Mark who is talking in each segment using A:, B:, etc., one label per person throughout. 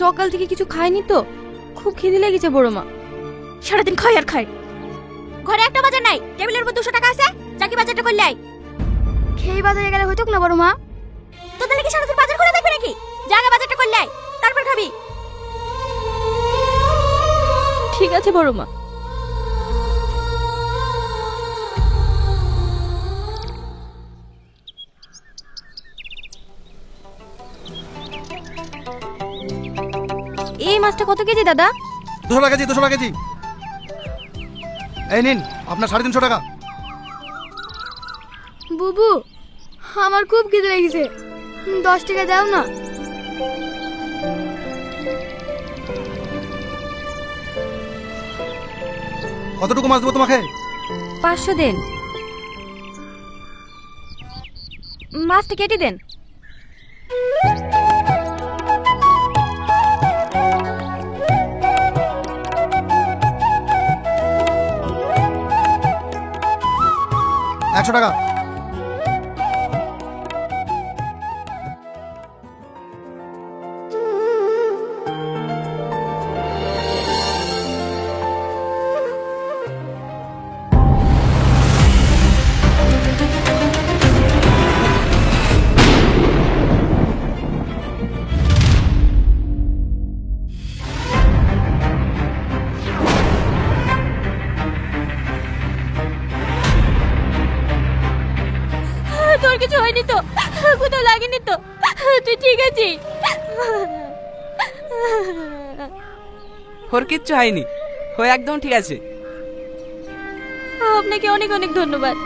A: সকাল থেকে কিছু খাইনি তো, খুব খিদে লেগেছে বড় মা।
B: সারাদিন খাই আর খাই। ঘরে একটা বাজার নাই, টেবিলের উপর 200 টাকা আছে, যাকে বাজারটা করলে আই।
A: খেয়ে বাজারে গেলে হইতো না বড় মা?
B: তো তাহলে কি সারাদিন বাজার করে থাকবি নাকি? জায়গা বাজারটা করলে আই, তারপর খাবি।
A: ঠিক আছে বড় মা। এই মাছটা কত কেজি দাদা?
C: 200 টাকা কেজি, 200 টাকা কেজি। এই নিন আপনার 350 টাকা।
A: বুবু, আমার খুব খিদে লেগেছে, 10 টাকা দাও না।
C: কতটুকু মাছ দেবো তোমাকে?
A: 500 দেন। মাছটা কেটে দেন।
C: একশো টাকা।
A: তোর কিছু হয়নি তো? কোথাও লাগেনি তো? তুই ঠিক আছিস?
D: ওর কিচ্ছু হয়নি, ও একদম ঠিক আছে।
A: আপনাকে অনেক অনেক ধন্যবাদ।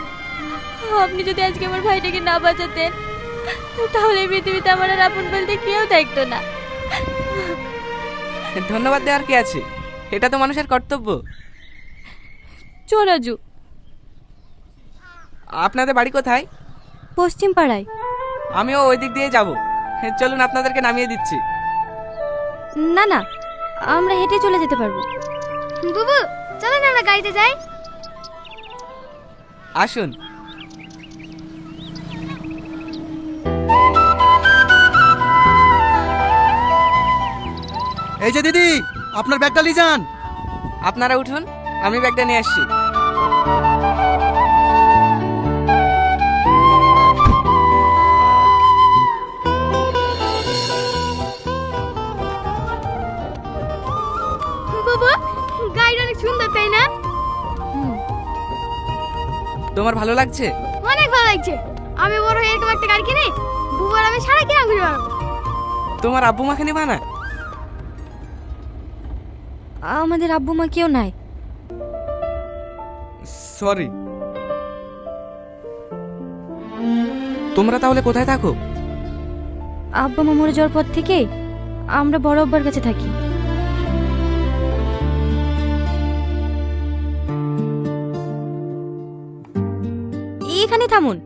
A: আপনি যদি আজকে আমার ভাইটাকে না বাঁচাতেন, তাহলে এই পৃথিবীতে আমার আর আপন বলতে কেউ থাকতো না।
D: ধন্যবাদ দেওয়ার কি আছে, এটা তো মানুষের কর্তব্য।
A: চল রাজু।
D: আপনাদের বাড়ি কোথায়?
A: পশ্চিম পাড়ায়।
D: আমিও ওই দিক দিয়ে যাব, চলুন আপনাদেরকে নামিয়ে দিচ্ছি।
A: না না, আমরা হেঁটে চলে যেতে পারবো। বুবু, চলো না আমরা গাড়িতে যাই।
D: আসুন।
C: এই যে দিদি, আপনার ব্যাগটা নিয়ে যান।
D: আপনারা উঠুন, আমি ব্যাগটা নিয়ে আসছি।
A: বাবা, গাড়িটা অনেক সুন্দর, তাই না?
D: তোমার ভালো লাগছে?
A: অনেক ভালো লাগছে। আমি বড় হয়ে এরকম একটা গাড়ি কিনি, বুবু আর আমি সারা গ্রাম ঘুরে বেড়াবো।
D: তোমার আব্বু মাকে নিবা না?
A: আমাদের আব্বু মা কেউ নাই।
D: সরি। তোমরা তাহলে কোথায় থাকো?
A: আব্বা মা মরে যাওয়ার পর থেকে আমরা বড় আব্বার কাছে থাকি। এখানে থামুন।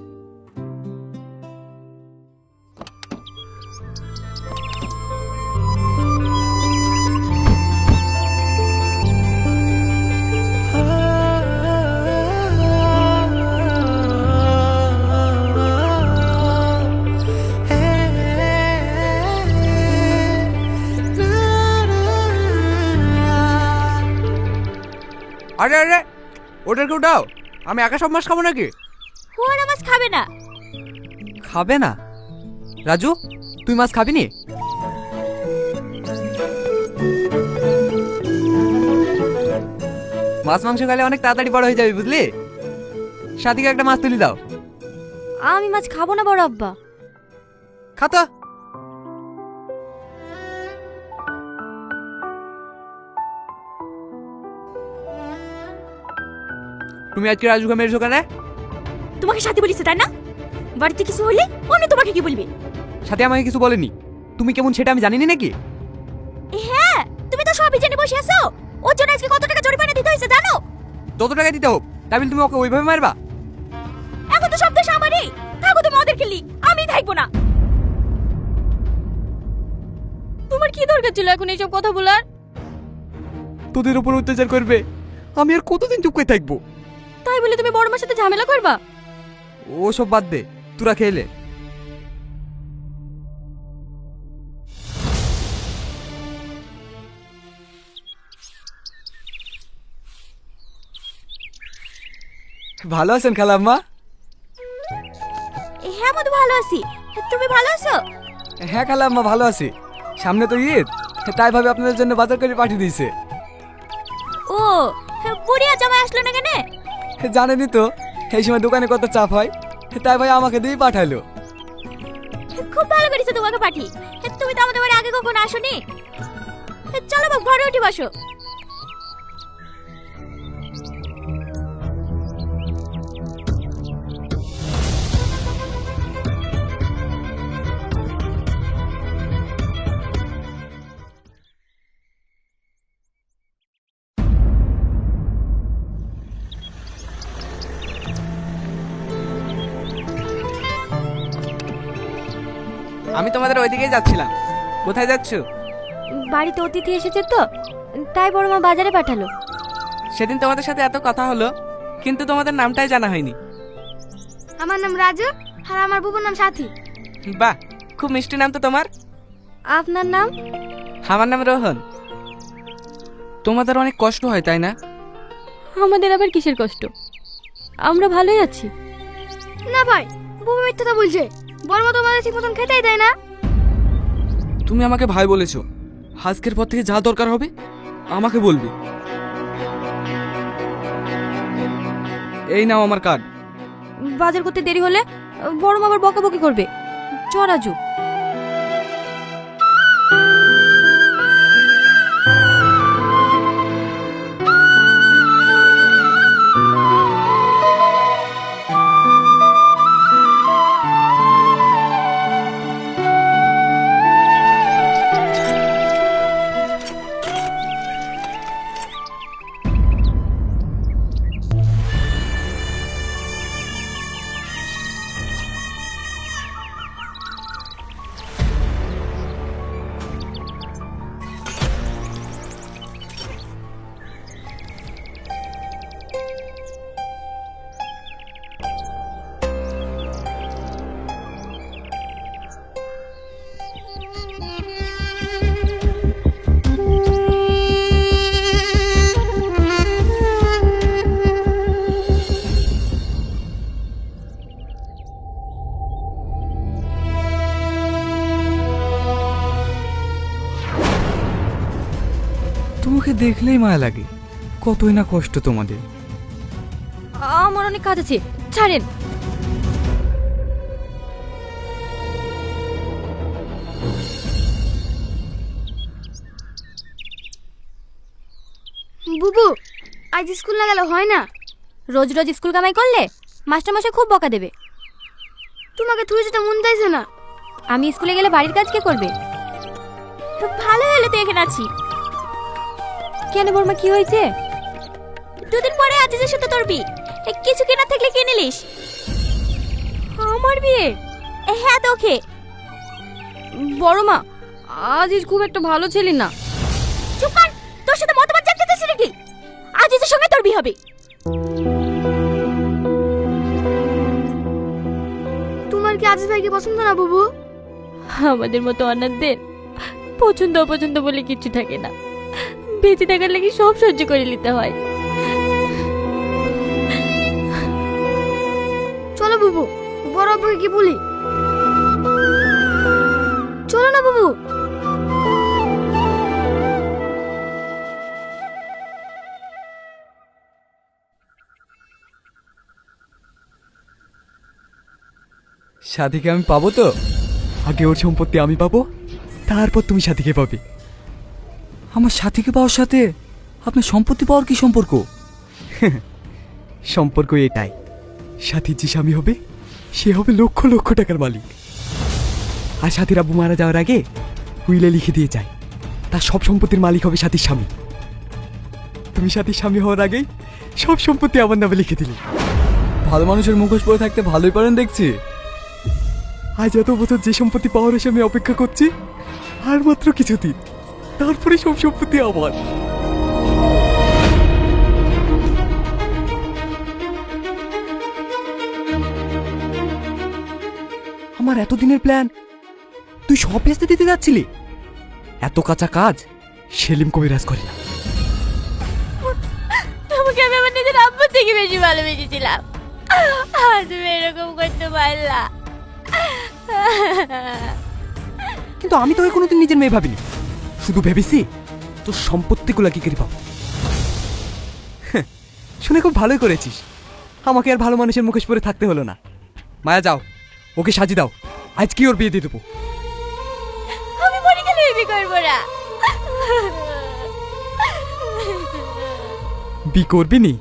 D: আরে আরে, ওটাকে উঠাও, আমি একা সব মাছ খাবো নাকি?
B: ওরা মাছ খাবে না।
D: খাবে না? রাজু, তুই মাছ খাবি নি? মাছ মাংস খেলে অনেক তাড়াতাড়ি বড় হয়ে যাবে, বুঝলি? সাথীকে একটা মাছ তুলি দাও।
A: আমি মাছ খাবো না বড় আব্বা।
D: খাতো। তুমি আজকে রাজুকে মেরেছো কেন?
B: তোমাকে সাথী বলিস তাই না? বাড়িতে কিছু হলে অন্য তোমাকে কি বলবে?
D: সাথে আমাকে কিছু বলেনি। তুমি কেমন সেটা আমি জানি না নাকি?
B: হ্যাঁ, তুমি তো সবই জেনে বসে আছো। ওর জন্য আজকে কত টাকা জরিমানা দিতে হয়েছে জানো?
D: তত টাকা দিতে হোক, তাই বলে তুমি ওকে ওইভাবে মারবা?
B: এখন তো সব দোষ আমারই। থাকো তুমি ওদের খেলি, আমি থাকবো না।
A: তোমার কি দরকার ছিল এখন এইসব কথা বলার?
D: তোদের উপর অত্যাচার করবে, আমি আর কতদিন চুপ করে থাকবো?
A: তাই বলে তুমি বড় মার সাথে ঝামেলা করবা?
D: ওসব বাদ দে, তোরা খেলে। ভালো আছেন খালাম্মা?
B: হ্যাঁ মধু, ভালো আছি। তুমি ভালো আছো?
D: হ্যাঁ খালাম্মা, ভালো আছি। সামনে তো ঈদ, তাই ভাবে আপনাদের জন্য বাজার করে পাঠিয়ে দিয়েছে।
B: ও, বুড়িয়া জামাই আসলো না কেন?
D: জানেনই তো এই সময় দোকানে কত চাপ হয়, তাই ভাই আমাকে দিয়ে পাঠালো।
B: খুব ভালো করেছে তোমাকে পাঠিয়ে। তুমি তো আমাদের বাড়ি আগে কখনো আসোনি। চলো বাবু, ঘরে উঠে বসো।
D: আমি তোমাদের ওইদিকেই যাচ্ছিলাম। কোথায় যাচ্ছ?
A: বাড়িতে অতিথি এসেছে তো, তাই বড় মা বাজারে পাঠালো।
D: সেদিন তোমাদের সাথে এত কথা হলো, কিন্তু তোমাদের নামটাই জানা হয়নি।
B: আমার নাম রাজু, আর আমার বুবুর নাম সাথী।
D: বাহ, খুব মিষ্টি নাম তো তোমার।
A: আপনার নাম?
D: আমার নাম রোহন। তোমাদের অনেক কষ্ট হয় তাই না?
A: আমাদের আবার কিসের কষ্ট? আমরা ভালোই আছি।
B: না ভাই, বুবু মিথ্যাটা বলছে। বড় মা তোমাদের ঠিক মতন খেতেই দেয় না।
D: তুমি আমাকে ভাই বলেছো, আজকের পর থেকে যা দরকার হবে আমাকে বলবে। এই নাও আমার কার্ড।
A: বাজার করতে দেরি হলে বড় মা আবার বকাবকি করবে। চ রাজু।
D: তোমাকে দেখলেই মায়া লাগে, কতই না কষ্ট তোমাদের।
A: আমার অনেক কাজ আছে, ছাড়েন।
B: বুবু, আজ স্কুল না গেলে হয় না?
A: রোজ রোজ স্কুল কামাই করলে মাস্টারমশাই খুব বকা দেবে।
B: তোমাকে তুই যেতে মন চাইছে না।
A: আমি স্কুলে গেলে বাড়ির কাজ কে করবে?
B: তো ভালো হলে তো এখানে আছি।
A: কেন বর্মা, কি হয়েছে?
B: দুদিন পরে আজিজের সাথে তোর বিয়ে। কিছু কেনা থাকলে কিনে নিস।
A: আমার বিয়ে?
B: হ্যাঁ তোকে।
A: বড় মা, আজিজ খুব একটা ভালো ছেলে না।
B: চুপ কর, তোর সাথে মতবাদ জানতেছিস নাকি? আজিজের সঙ্গে তোর বিয়ে হবে। তোমার কি আজিজ ভাইকে পছন্দ না বুবু?
A: আমাদের মতো অনাথদের পছন্দ অপছন্দ বলে কিছু থাকে না। বেঁচে থাকার লাগি সব সহ্য করে নিতে হয়।
B: চলো বুবু, বড় আব্বুকে কি বলি? চলো না বুবু।
D: সাথীকে আমি পাবো তো? আগে ওর সম্পত্তি আমি পাবো, তারপর তুমি সাথীকে পাবে। আমার সাথীকে পাওয়ার সাথে আপনার সম্পত্তি পাওয়ার কি সম্পর্ক? সম্পর্ক এটাই, সাথীর যে স্বামী হবে সে হবে লক্ষ লক্ষ টাকার মালিক। আর সাথীর আব্বু মারা যাওয়ার আগে উইলে লিখে দিয়ে যায় তার সব সম্পত্তির মালিক হবে সাথীর স্বামী। তুমি সাথীর স্বামী হওয়ার আগেই সব সম্পত্তি আমার নামে লিখে দিলে। ভালো মানুষের মুখোশ পরে থাকতে ভালোই পারেন দেখছি। আজ এত বছর যে সম্পত্তি পাওয়ার এসে আমি অপেক্ষা করছি, আর মাত্র কিছুদিন, তারপরে সব সম্পত্তি আমার। আমার এতদিনের প্ল্যান তুই সব ভেস্তে দিতে যাচ্ছিলি? এত কাঁচা কাজ সেলিম কবিরাজ করে না।
A: তোমাকে আমি আমার নিজের আব্বুর থেকে বেশি ভালোবেসেছিলাম। তুমি এরকম করতে পারলা?
D: কিন্তু আমি তোকে কোনোদিন নিজের মেয়ে ভাবিনি, শুধু ভেবেছি তোর সম্পত্তিগুলো কি করে পাবো। হ্যাঁ, শুনে খুব ভালোই করেছিস, আমাকে আর ভালো মানুষের মুখোশ পরে থাকতে হলো না। মায়া যাও, ওকে সাজিয়ে দাও, আজকে ওর বিয়ে দিয়ে দেবো।
A: আমি মরে গেলে বিয়ে করবো না।
D: বি করবি নি?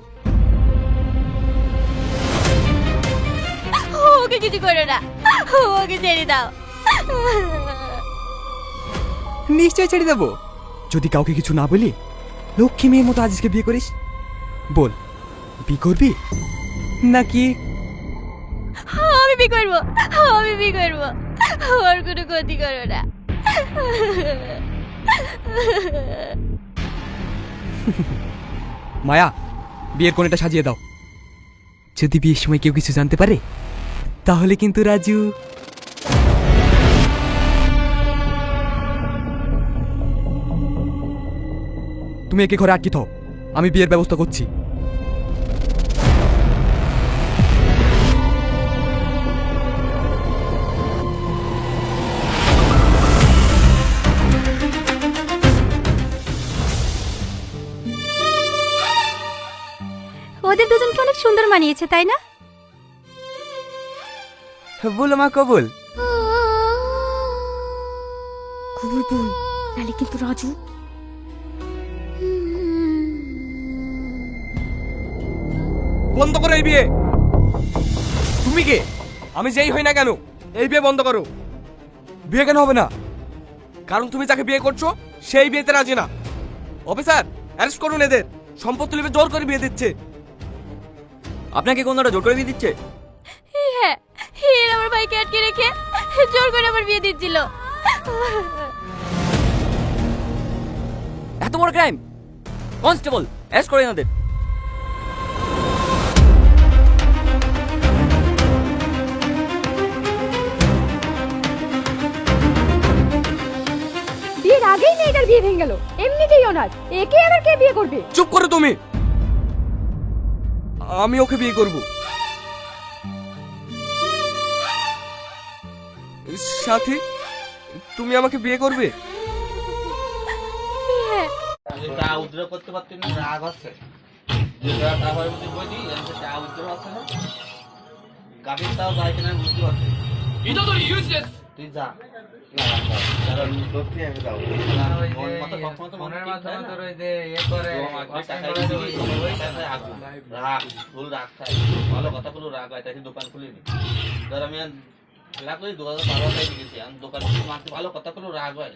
A: ওকে কিছু করো না, ওকে ছেড়ে দাও।
D: নিশ্চয় ছেড়ে দেবো, যদি কাউকে কিছু না বলি লক্ষ্মী মেয়ের মতো আজকে বিয়ে করিস। বল, বি করবি নাকি?
A: আমি বিয়ে করবো, আমি বিয়ে করবো, ওর কোনো ক্ষতি করো না।
D: মায়া, বিয়ের কোণেটা সাজিয়ে দাও। যদি বিয়ের সময় কেউ কিছু জানতে পারে তাহলে কিন্তু রাজু। তুমি একে ঘরে আটকে থাও, আমি বিয়ের ব্যবস্থা করছি।
B: ওদের দুজনকে অনেক সুন্দর মানিয়েছে, তাই না?
D: বলো মা, কবুল।
B: কবুল বল, নালে কিন্তু রাজু।
E: বন্ধ করো এই বিয়ে। তুমি কে? আমি যেই হই না কেন এই বিয়ে বন্ধ করো।
D: বিয়ে কেন হবে না?
E: কারণ তুমি যাকে বিয়ে করছো সেই বিয়েতে রাজি না। অফিসার, অ্যারেস্ট করুন এদের। সম্পত্তি লিপে জোর করে বিয়ে দিচ্ছে।
F: আপনাকে কোনটা জোর করে বিয়ে দিচ্ছে?
A: হ্যাঁ, এর আমার ভাইকে আটকে রেখে জোর করে আমার বিয়ে দিচ্ছিল।
F: এত বড় ক্রাইম! কনস্টেবল, অ্যারেস্ট করে এনাদের।
B: বিয়ের আগেই মেয়েটার বিয়ে ভেঙে গেল, এমনিতেই অনাথ, একে আবার কে বিয়ে করবে?
E: চুপ করো তুমি। আমি ওকে বিয়ে করব। সাথী, তুমি আমাকে বিয়ে করবে?
G: চা উদ্র করতে পারছি না, রাগ হচ্ছে। যেটা তা হয় বুঝি বই দিই, চা উদ্র হচ্ছে না। গাড়ির তাও যায় কিনা বুঝতে পারছি। তুই যা। কারণ সত্যি আমি যাবো। ফোনের মাধ্যমে তোর ওই যে ইয়ে করে রাগ, ফুল রাগ থাকে। ভালো কথাগুলো রাগ হয়, তাই দোকান খুলিনি। ধর আমি খেলা করি 2012 সালে গেছি, আমি দোকান খুলি মারতে ভালো কথাগুলো রাগ হয়।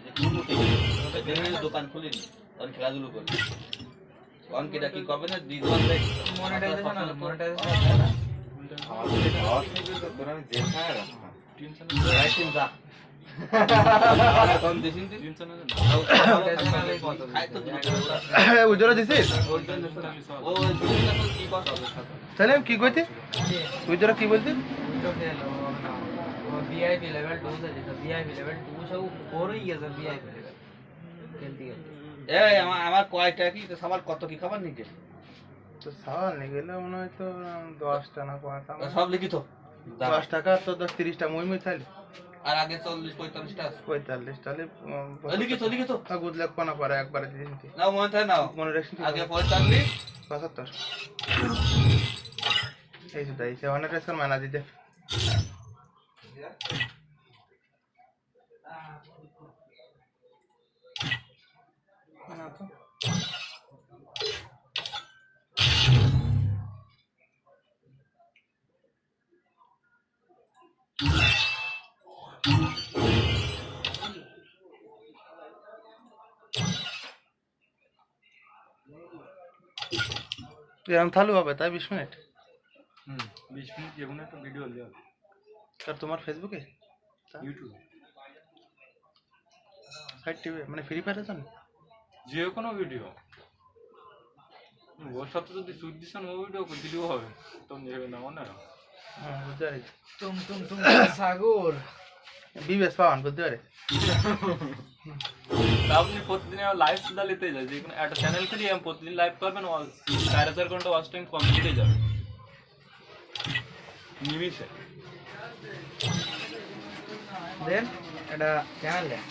G: দোকান খুলিনি, তখন খেলাধুলো করি। তখন কেটা কি করবে না দিদি
C: কি কইতে তুই তোরা কি বলছিস?
G: VIP level 2 से যেটা VIP level 2 সব পড়ই গেছে VIP level খেলতে গেছে। এই আমার কয়টা কি তো সবার কত কি খবর নিকে?
H: তো সওয়াল নিয়ে গেলে মনে হয় তো 10 টাকা পাতা
G: সব লিখিত
H: 10 টাকা তো 10-30 টা মই তাহলে
G: আর আগে 40-45 টা
H: 45 তাহলে
G: লিখিত
H: কাগজ লেখনা পরে একবারে দিয়ে দিন
G: নাও মনে থাকে নাও
H: মনে রাখছি
G: আগে 45
H: 75 এই তো দাই সে অনেক রেসর মানা দিতে না তো এরকম চালু হবে তাই 20 মিনিট
I: 20 মিনিট যে কোনো একটা ভিডিও লিও
H: আর তোমার ফেসবুকে
I: ইউটিউব
H: সাইট টিভি মানে ফ্রি ফায়ারের জন্য
I: যে কোনো ভিডিও ওর সাথে যদি সুইট দিছেন ও ভিডিও করে দিলেও হবে তুমি যাবে না না
H: হ্যাঁ বুঝতে পারি
G: তুম সাগর
H: বিবেস পাওয়ান বুঝতে পারে
I: আপনি প্রতিদিন লাইভ সুদা নিতে যায় যে কোনো একটা চ্যানেল খুলে প্রতিদিন লাইভ করবেন 4000 ঘন্টা ওয়াচ টাইম কমপ্লিট হয়ে যাবে নিমিশে।
H: দেন এটা চ্যানেল দেন,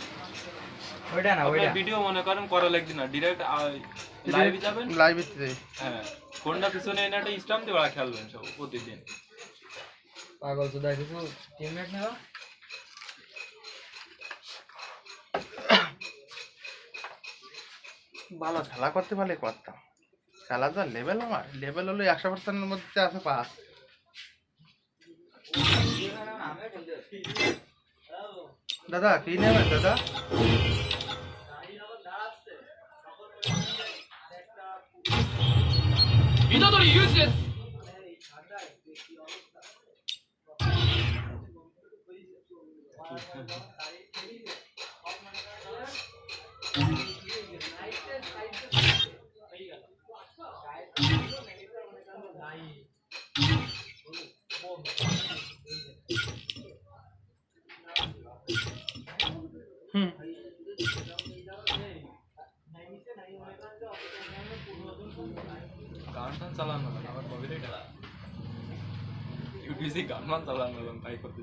H: ওইটা না ওইটা
I: ভিডিও মনে করেন করা লাগবে না, ডিরেক্ট লাইভে যাবেন।
H: লাইভে
I: হ্যাঁ, ফোনটা পিছনে এনে একটা স্টাম্প দিয়ে ওরা খেলবেন সব প্রতিদিন।
H: পাগল সুদা কিছু টিমমেট নেওয়া। ভালো খেলা করতে পারলে করতাম, খেলা যা লেভেল, আমার লেভেল হলো 100%-এর মধ্যে আছে 5। দাদা কি নেবেন দাদা? হুম
I: গান টান চালানো না, আমার কপিরাইট ইউটিউবে গান মান চালানো তাই করতে।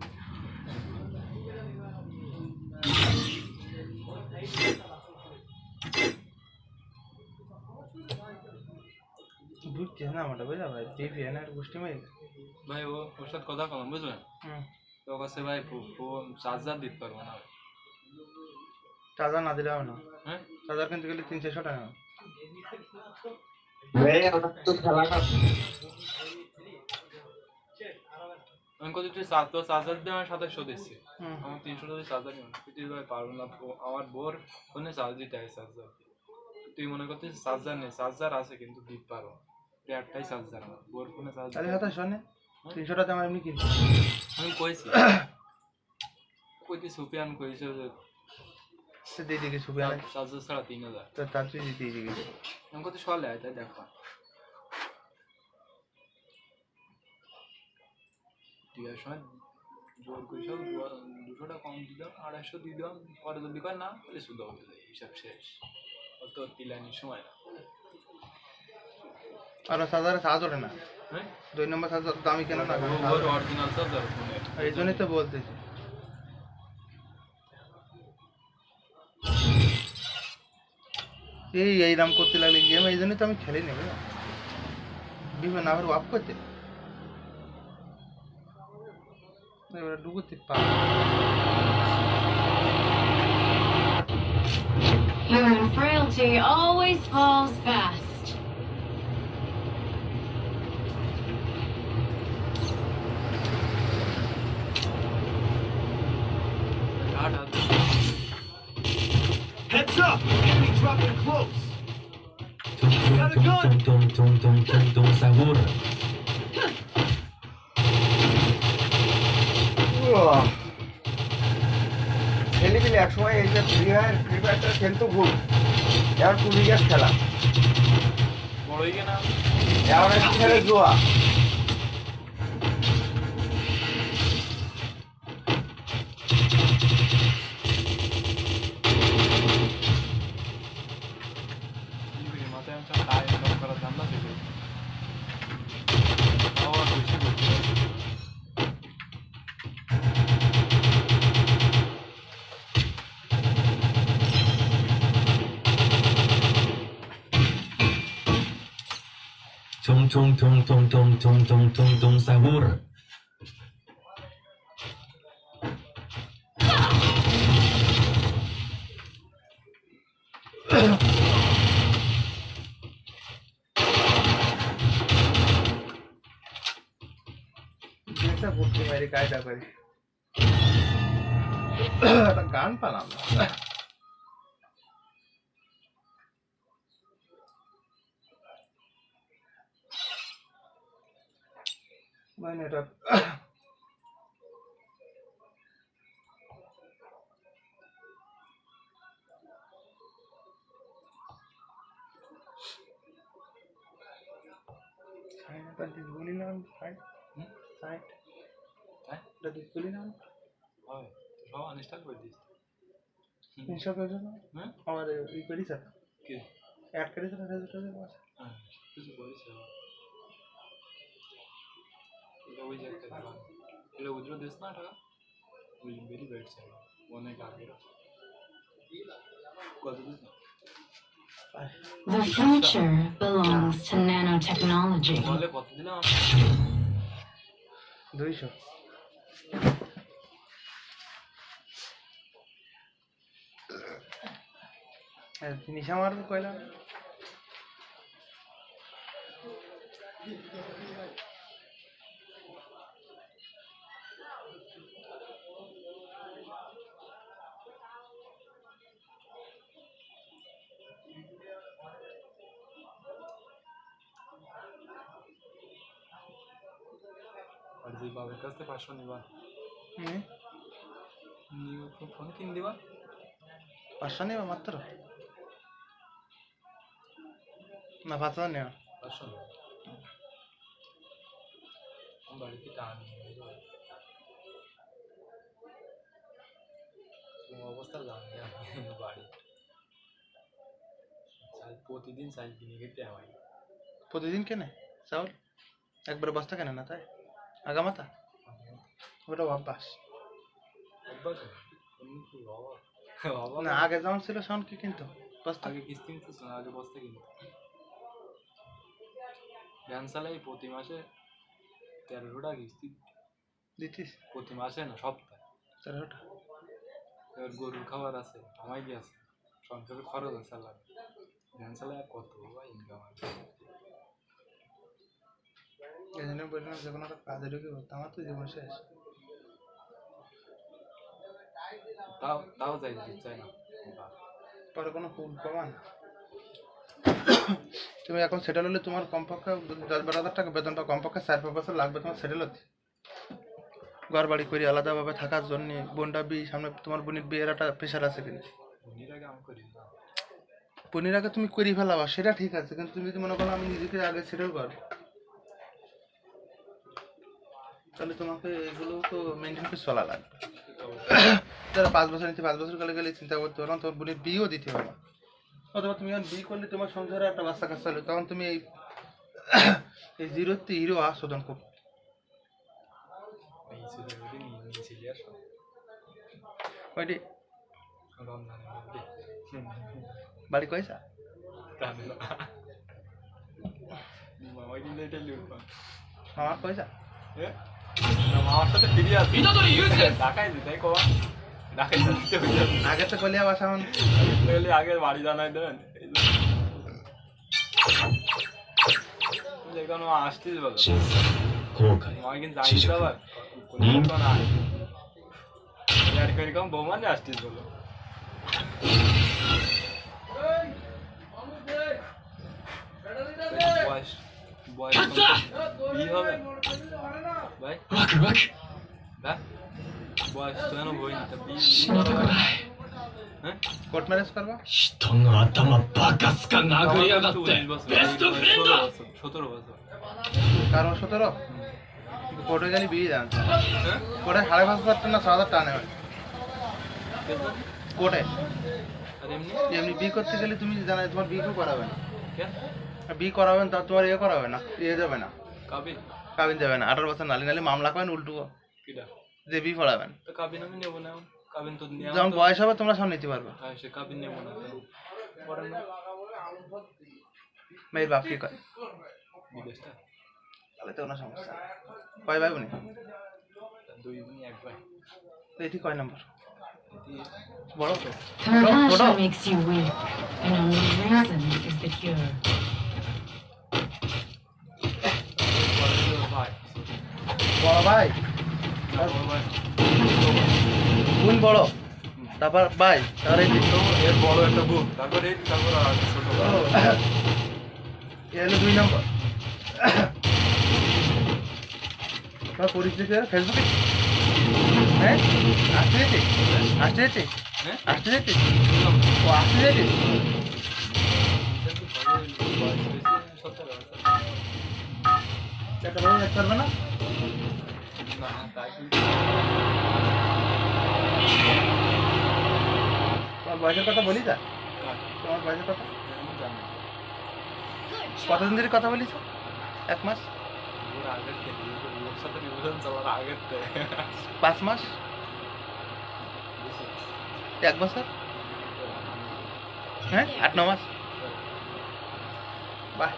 H: বুঝছিস না আমাটা, বুঝলা ভাই? টিভিএন আর গোষ্ঠী মাই।
I: ভাই ওর সাথে কথা কলাম বুঝলেন,
H: হুম,
I: তো কাছে ভাই ফোন চার্জার দিতে পারবো না।
H: চার্জার না দিলে হবে না।
I: হ্যাঁ,
H: চার্জার কিনতে গেলে 300 টাকা।
I: আমি কত চার্জার দিয়ে আমার 2700 দিচ্ছি, আমার 300 টাকা চার্জার নিলাম। তুই ভাই পারবো না, আমার বোর ফোনে চার্জ দিতে হয় চার্জার। তুই মনে করছিস চার্জার নেই, চার্জার আছে কিন্তু দিতে পারো, একটাই চার্জার আমার বোর ফোনে চার্জ।
H: তাহলে কথা শোনে 300 টাকা আমার এমনি কিনছি।
I: আমি কইছি কইতে সুপিয়ান কইছে যে
H: সে দিয়ে দিকে সুবিধা নাই,
I: চার্জার ছাড়া 3000।
H: তো তার তুই দিতে দিকে।
I: আমি কত সলে আয় তাই দেখো, টিয়ার সময় জোর করে সব 200 টাকা কম দিলাম, 250 দিলাম, পরে যদি কয় না তাহলে শুধু হয়ে যায়, হিসাব শেষ। অত তিলানির সময় না।
H: আর চার্জারে চার্জ ওঠে না,
I: হ্যাঁ,
H: 2 নম্বর চার্জার দামি কেন না?
I: ওর অরিজিনাল চার্জার ফোনে,
H: এই জন্যই তো বলতেছি। এই দাম করতে লাগলে গেম, এই জন্যই তো আমি খেলি নেবে বিভিন্ন আবার ওয়াপ করতে এবার ডুবুতে পা।
J: Human frailty always falls fast.
K: Heads up! Enemy dropping close! Got a gun!
H: ছেলেপিলে এক সময় এই যে ফ্রি ফায়ারটা খেলতো খুব, এখন পুরি গ্যাস খেলা,
I: বড়ই কেনা
H: এখন একটু খেলে জোয়া।
I: মাথায় আমি টাই লক করার দাম না দেবে আবার বেশি করতে
K: sahur.
H: বুদ্ধি মেরে কায়দা করি, গান পালাম না। মানে এটা বলিলাম সাইট এটা বলিলাম
I: হয় সব আনইনস্টল করে দিস
H: ইনস্টল করে দাও।
I: হ্যাঁ,
H: আমার ই করিস
I: কি
H: অ্যাড করিস না রেজিস্টার করে?
I: হ্যাঁ কিছু বলিস ওই যে একটা দোকান এটা উদ্র দিস না টাকা ওই ভেরি বেড ছিল অনেক আগে কত দিস না
J: The future belongs to nanotechnology.
I: বলে কত দিলাম
C: 200 নিশা মারবো কইলাম
I: আর যে বাবার কাছ থেকে 500 নিবা
C: হুম
I: নিউ ফোন কিন দিবা
C: 500 নেবা মাত্র না 500 নেওয়া
I: 500 বাড়িতে টান তোমার অবস্থা জানি না বাড়ি প্রতিদিন চাল কিনে খেতে হয়
C: প্রতিদিন কেনে চাউল একবার বস্তা কেনে না তাই আগামাতা ওটা অভ্যাস
I: অভ্যাস বাবা বাবা
C: না আগে যেমন ছিল সেমন কি কিন্তু বস্তা
I: আগে কিস্তি নিতে না আগে বস্তা কিনতো ভ্যান চালাই প্রতি মাসে 1300 টাকা কিস্তি
C: দিতিস
I: প্রতি মাসে না সপ্তাহে
C: 1300 টাকা
I: এবার গরুর খাবার আছে আমায় কি আছে সংসারের খরচ আছে আলাদা ভ্যান চালাই আর কত বাবা ইনকাম আছে
C: এই জন্য বললাম যে কোনো একটা কাজে ঢুকে পড়তে আমার তো জীবন শেষ
I: তাও যাই চাই না
C: পরে কোনো ফুল কমান তুমি এখন সেটেল হলে তোমার কমপক্ষে 10-12 টাকা বেতন বা কমপক্ষে 4-5 বছর লাগবে তোমার সেটেল হতে ঘর বাড়ি করে আলাদাভাবে থাকার জন্য বোনটা সামনে তোমার বোনের বিয়ের একটা প্রেশার আছে কিন্তু বোনের আগে তুমি করে ফেলাবা সেটা ঠিক আছে কিন্তু তুমি যদি মনে করো আমি নিজেকে আগে সেটেল করবো তাহলে তোমাকে এগুলো তো মেনটেন করে চলা লাগবে যারা 5 বছর নিতে 5 বছর কালে গেলে চিন্তা করতে পারো তোমার বোনের বিয়েও দিতে হবে অথবা তুমি যখন বিয়ে করলে তোমার সংসারে একটা বাচ্চা কাচ্চা হলো তখন তুমি এই জিরোতে হিরো শোধন করো ওইটি বাড়ি কয়সা আমার কয়সা
I: আমার সাথে ফিরে আসবি ঢাকায় দিতে কবা ঢাকায় দিতে হইল
C: আগে তো কলিয়া বাসা এখন
I: আগে বাড়ি জানাই দেবেন যেখানে আসতিস বলো
K: 後悔
I: আমাকে কিন্তু জানিস আবার কোনো না আর কিরকম বৌমানে আসতিস বলো বয়স বয়স বিয়ে হবে ভাই
K: ワクワク
I: হ্যাঁ বয়স তো কেন বই না
K: 死にたくない
I: হ্যাঁ
C: কোর্ট ম্যারেজ করবা
K: 人の頭バカすか殴りやがってベストフレンド
I: 17 বছর
C: কারণ 17 কোর্টে গেলে বিয়ে জানতো কোর্টে 5,500 টাকা না 6,000 টাকা নেবে কোর্টে
I: আর এমনি
C: এমনি বিয়ে করতে গেলে তুমি জানাই তোমার বিয়ে কেউ করাবে না
I: কেন
C: বিয়ে করাবেন তা তোমার ইয়ে করাবে না ইয়ে যাবে না
I: কাবিন
C: কাবিন যাবে না 18 বছর নালি নালি মামলা করেন উল্টো
I: কিডা
C: যে বিয়ে করাবেন
I: তো কাবিন আমি নেব না কাবিন তো নেব
C: যখন বয়স হবে তোমরা সব নিতে পারবে
I: হ্যাঁ সে কাবিন নেব না পড়েন না
C: মেয়ের বাপ কি করে
I: বিদেশটা
C: তাহলে তো কোনো সমস্যা কয় ভাই বোন
I: দুই বোনই এক ভাই
C: তো এটি কয় নম্বর বড় তো
J: Compassion makes you weak, and only reason is the cure.
I: ভাই
C: বড় ভাই বোন বড় তারপর ভাই তার এই
I: এর বড় একটা বোন তারপরে আর ছোট
C: এ হলো 2 নম্বর তোমার পরিচিত ফেসবুকে হ্যাঁ আসতে যেতে
I: হ্যাঁ
C: আসতে যেতে ও আসতে যেতে একটা বড় দেখতে পারবে না
I: না তাই
C: তোমার বয়সের কথা বলি তা তোমার বয়সের কথা কতদিন ধরে কথা বলিস 1 মাস
I: ওর আগের থেকে ওর সাথে রিলেশন চলার আগের থেকে
C: 5 মাস 1 বছর হ্যাঁ 8-9 মাস বাহ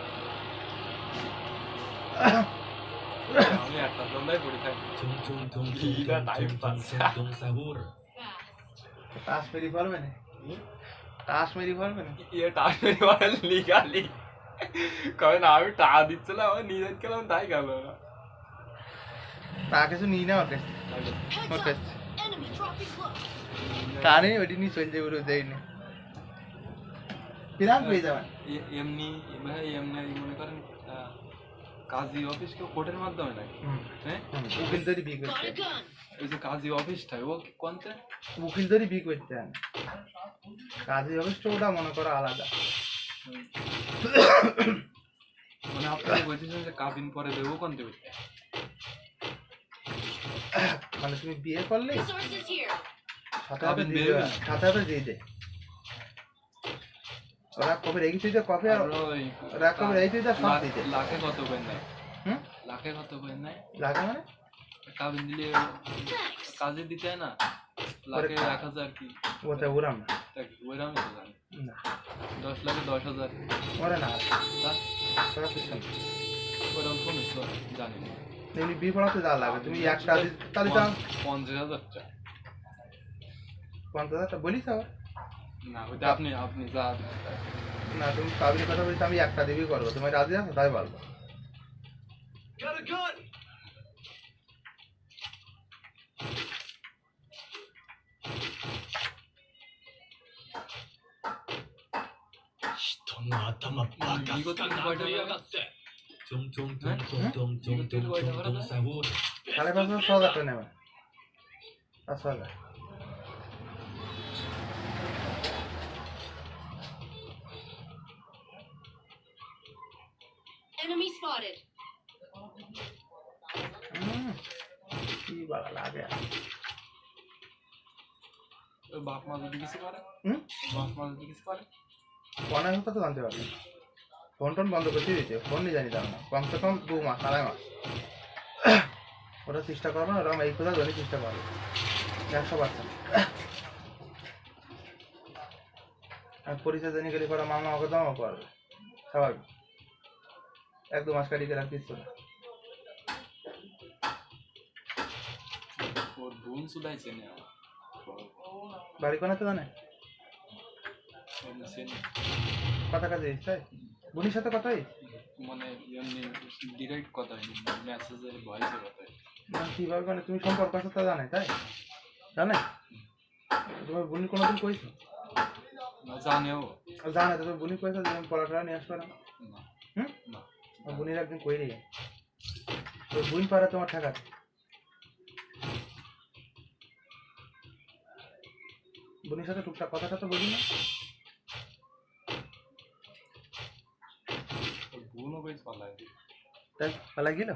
I: আমি একটা দ্বন্দ্বই পড়ে থাকি টাইম পাস
C: তাস মেরি পারবে না তাস মেরি পারবে না
I: ইয়ে টাইমের মানে লিগালি কবে না আমি টাকা দিচ্ছিলাম আমি নিজে গেলাম তাই গেল না
C: তা কিছু নিই না ওর কাছে তা নেই ওইটি নিয়ে চলছে পুরো দেয়নি ফিরান পেয়ে যাবেন
I: এমনি ভাই এমনি মনে করেন কাজী অফিস কেউ কোর্টের মাধ্যমে নাকি হ্যাঁ
C: উকিল ধরে বিয়ে করতে
I: ওই যে কাজী অফিসটা ও কোনতে
C: উকিল ধরে বিয়ে করতে হয় কাজী অফিসটা ওটা মনে করো আলাদা
I: মানে আপনারা বলতেছেন যে কাবিন পরে দেবো কোনতে করতে
C: মানে তুমি বিয়ে করলে সাথে সাথে দিয়ে দেয় ওরা কবে রেখেছি যে কফি আর ওরা কবে রেখেছি যে সব দিয়ে দেয়
I: লাখে কত করে নেয়
C: হুম
I: লাখে কত করে নেয়
C: লাগে মানে
I: কাবিন দিলে কাজে দিতে হয় না লাখে 1000 কি
C: ওটা ওরাম না
I: ওইরকম তো জানি
C: না
I: 10 লাখে 10,000
C: ওরা না
I: তা
C: ওরা কিছু না
I: ওইরকম শুনিস তো জানি না
C: এমনি বিয়ে পড়াতে যা লাগে তুমি একটা তাহলে তো
I: 50,000 টাকা
C: 50,000 বলিস আবার
I: না ওইটা আপনি যা
C: না তুমি কাবিনের কথা বলছি আমি একটা দেবী করবো তুমি রাজি আছো তাই বলবো সাড়ে 5,000 টাকা নেবে 5,000
B: Enemy spotted.
C: কি বাড়া লাগে
I: ওই বাপ মা যদি কিছু করে বাপ মা যদি কিছু করে
C: অনেক কথা তো জানতে পারবে ফোন টোন বন্ধ করতে দিতে ফোন নিয়ে জানি না কমসে কম 2 মাস 2.5 মাস ওরা চেষ্টা করবে না ওরা এই কথা ধরে চেষ্টা করবে 100%। আর পরিচয় জেনে গেলে পরে মামা আমাকে দামও করবে স্বাভাবিক 1-2 মাস কাটিয়ে রাখতে ইচ্ছে না
I: ওর বোন শুধাইছে না
C: বাড়ি কোনে তো জানে কথা কাজে তাই বোনের সাথে কথাই
I: মানে এমনি ডিরেক্ট কথা হয়নি মেসেজের ভয়েসে কথা হয়
C: না কীভাবে মানে তুমি সম্পর্ক আছে তা জানে তাই জানে তোমার বোনের কোনোদিন কইছো
I: জানেও
C: জানে তো বোনই কইছো যে আমি পড়াটা নিয়ে আসবো না হুম
I: না
C: বোনের একদিন কই রে তোর বোন পারে তোমার ঠেকাতে বোনের সাথে টুকটাক কথাটা তো বলি না
I: বোনও বেশ পালায়
C: তাই পালা গেল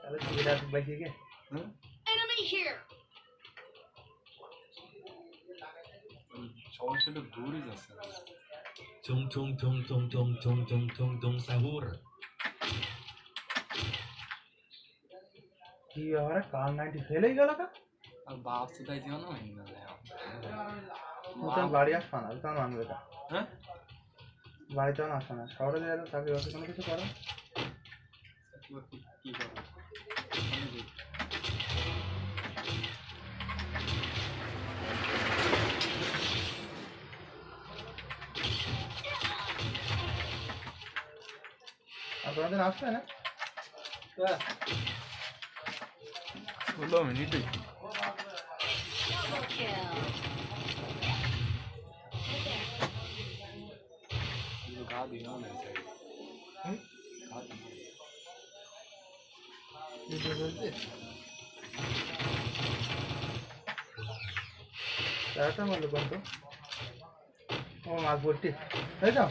C: তাহলে সুবিধা বাইকে গে
B: Enemy here.
I: সমস্যাটা দূরই যাচ্ছে
C: কি ব্যাপারে কাল 90 ফেলেই গেল কা
I: আর বাপ সেটাই দিও না হয়নি না
C: তুমি বাড়ি আসবা না কেন আনবে তা
I: হ্যাঁ
C: বাড়িতে আসবে না শহরে যাই চাকরি বাকরি কোনো কিছু করো
I: কি করবো
C: আর কোনোদিন আসবে না
I: 16 মিনিটই গা দিন মনে হচ্ছে
C: একটা বললো কোন তো ও মাছ ভর্তি তাই তো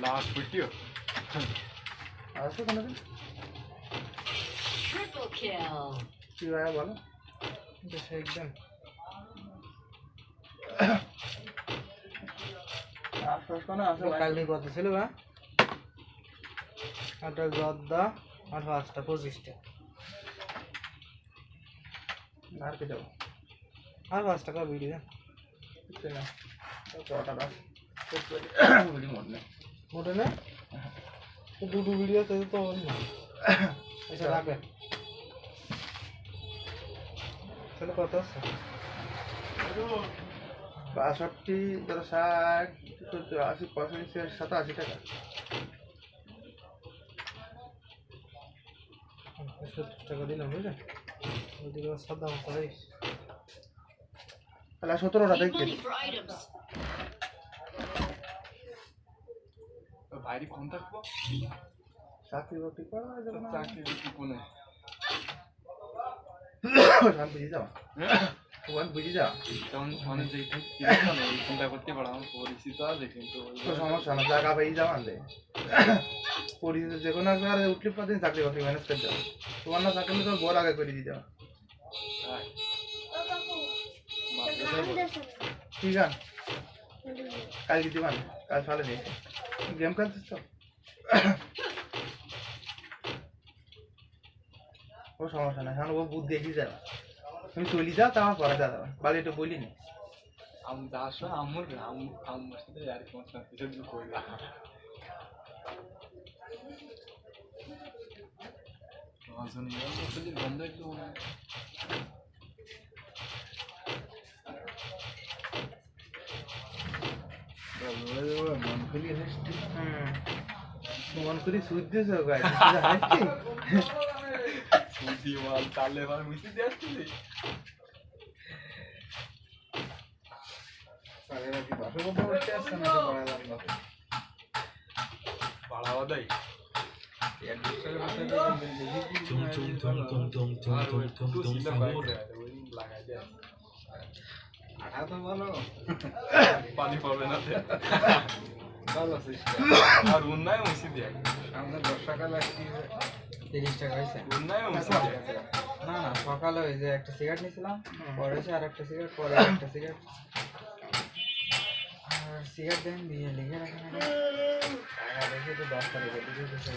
I: লাস্ট ভিডিও
C: আসবে কোনোদিন
J: Triple kill.
C: কি ভাইয়া বলো বেশ একদম
G: কালকে কত ছিল বা একটা জর্দা আর 5টা 25টা
C: আর কে যাবো
G: আর 5 টাকা বিড়ি দেন মোটে না দুটো ভিডিও তো না আচ্ছা রাখবে তাহলে কত আছে
C: 62 ধরো 60 80 85 87 টাকা
G: 70 টাকা দিলাম বুঝলেন ওদিকে সাদা মতো হয়েছে
C: তাহলে 17টা দেখতে
I: বাইরে কোন থাকবো
C: চাকরি বাকরি করা যাবে না
I: চাকরি কোনে
C: আমি বুঝে যাও তোমার বুঝে যাও
I: তখন অনেক যে চিন্তা করতে পারলাম পরিচিত আছে কিন্তু
C: তো সমস্যা না জায়গা পেয়ে যাও আনলে পরিচিত যে কোনো একবার উঠলে পর দিন চাকরি বাকরি ম্যানেজ করে যাও তোমার না চাকরি তো বড় আগে করে দিয়ে যাও ঠিক আছে কাল দিতে পারে কাল চলে নেই গেম খেলছিস তো ও সমস্যা নাই এখন ও বুদ্ধি দেখি যাবে তুমি চলি যাও তা আমার পরে যাবে বাড়ি একটু বলিনি
I: আমি যাওয়ার সময় আমার সাথে আর কি মশলা কিছু করলাম বন্ধ একটু
C: মন খুলি মন খুলি সুদ দিয়েছ গাড়ি
I: তাহলে এবার মিশে দিয়ে আসছিলি বাড়াওয়া দেয় লাগাই দেয় পানি পড়বে না আর উন্নয় মুসি দিয়ে
G: আমাদের বর্ষাকালে 30 টাকা হয়েছে
I: উন্নয় মুসি দিয়ে
G: না না সকালে ওই যে একটা সিগারেট নিয়েছিলাম পরে এসে আর একটা সিগারেট পরে একটা সিগারেট আর সিগারেট দেন দিয়ে লিখে রাখেন টাকা দেখে তো 10 তারিখে দিকে কিছু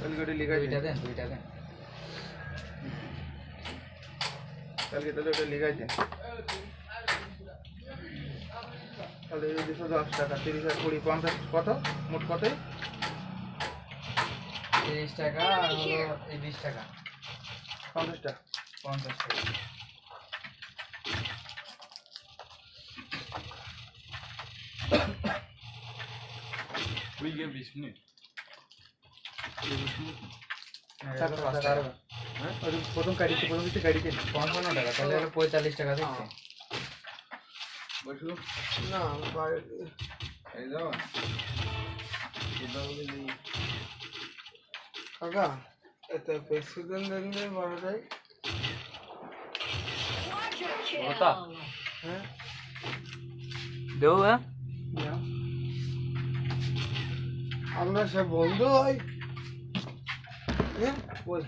C: কালকে লিখা
G: দুইটা দেন
C: কালকে তাহলে ওটা লিখাই দেন তাহলে এই 10 টাকা 30 আর 20 50 কত মোট কত
G: 30 টাকা আর হলো এই 20 টাকা
C: 50 টাকা
G: 50 টাকা
I: তুই গিয়ে 20 মিনিট
C: প্রথম গাড়িতে গাড়িতে
G: 55 টাকা তাহলে হলো 45 টাকা দিচ্ছে
H: না
G: এই যাও
H: কাকা এটা প্রেসিডেন্ট দেন বড় যায়
F: ওটা দেও হ্যাঁ
H: আমরা সব বন্ধু হয় হ্যাঁ ওই